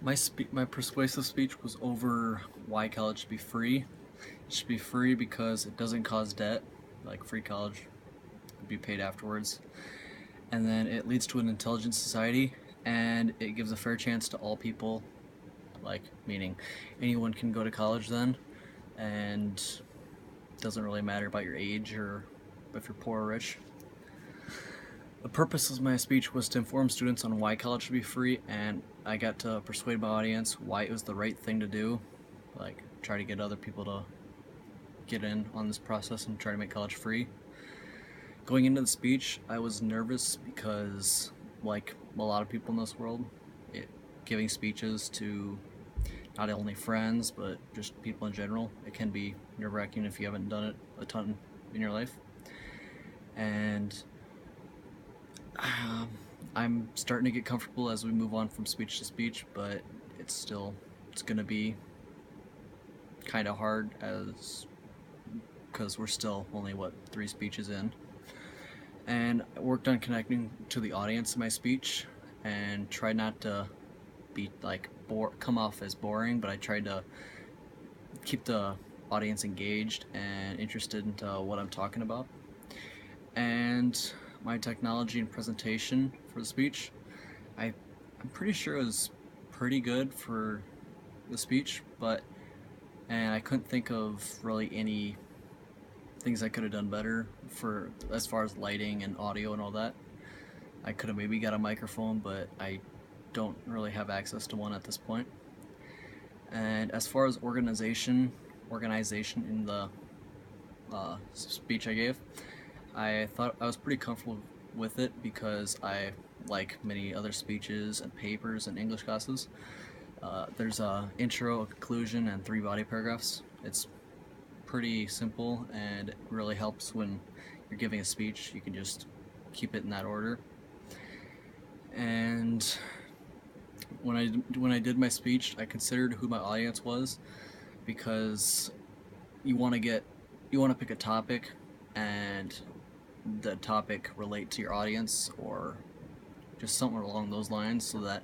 My persuasive speech was over why college should be free. It should be free because it doesn't cause debt, like free college would be paid afterwards. And then it leads to an intelligent society, and it gives a fair chance to all people, like meaning anyone can go to college then, and it doesn't really matter about your age or if you're poor or rich. The purpose of my speech was to inform students on why college should be free, and I got to persuade my audience why it was the right thing to do, like try to get other people to get in on this process and try to make college free. Going into the speech, I was nervous because, like a lot of people in this world, giving speeches to not only friends but just people in general, it can be nerve-wracking if you haven't done it a ton in your life. And I'm starting to get comfortable as we move on from speech to speech, but it's gonna be kind of hard because we're still only 3 speeches in. And I worked on connecting to the audience in my speech and tried not to be come off as boring, but I tried to keep the audience engaged and interested into what I'm talking about. And my technology and presentation for the speech, I'm pretty sure it was pretty good for the speech, and I couldn't think of really any things I could have done better for as far as lighting and audio and all that. I could have maybe got a microphone, but I don't really have access to one at this point. And as far as organization in the speech I gave, I thought I was pretty comfortable with it because I, like many other speeches and papers and English classes, there's a intro, a conclusion, and 3 body paragraphs. It's pretty simple and it really helps when you're giving a speech. You can just keep it in that order. And when I did my speech, I considered who my audience was, because you want to pick a topic and the topic relate to your audience or just somewhere along those lines, so that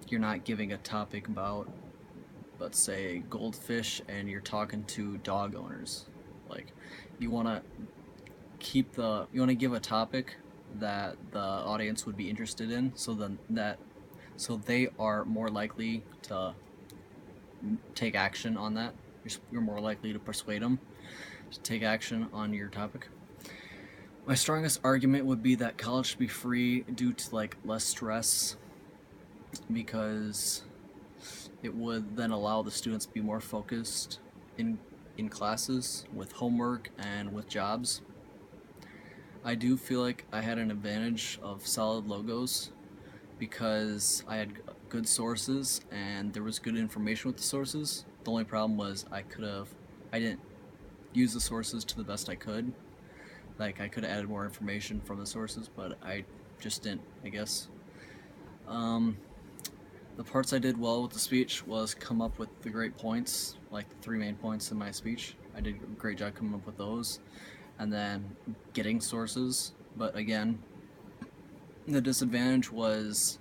you're not giving a topic about, let's say, goldfish and you're talking to dog owners. Like, you want to give a topic that the audience would be interested in, so they are more likely to take action on that. You're more likely to persuade them to take action on your topic. My strongest argument would be that college should be free due to less stress, because it would then allow the students to be more focused in classes with homework and with jobs. I do feel like I had an advantage of solid logos because I had good sources and there was good information with the sources. The only problem was I didn't use the sources to the best I could. I could have added more information from the sources, but I just didn't, I guess. The parts I did well with the speech was come up with the great points, like the 3 main points in my speech. I did a great job coming up with those, and then getting sources. But again, the disadvantage was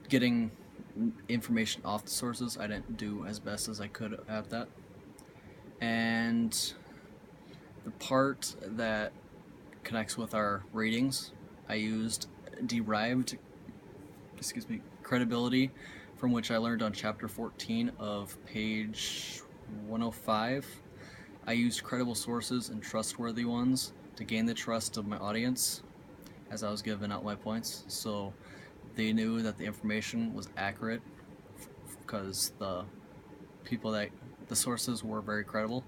getting information off the sources. I didn't do as best as I could at that. And the part that connects with our ratings, I used derived credibility, from which I learned on chapter 14 of page 105. I used credible sources and trustworthy ones to gain the trust of my audience as I was giving out my points, so they knew that the information was accurate because the sources were very credible.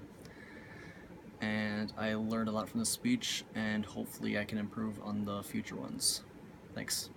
And I learned a lot from this speech, and hopefully I can improve on the future ones. Thanks.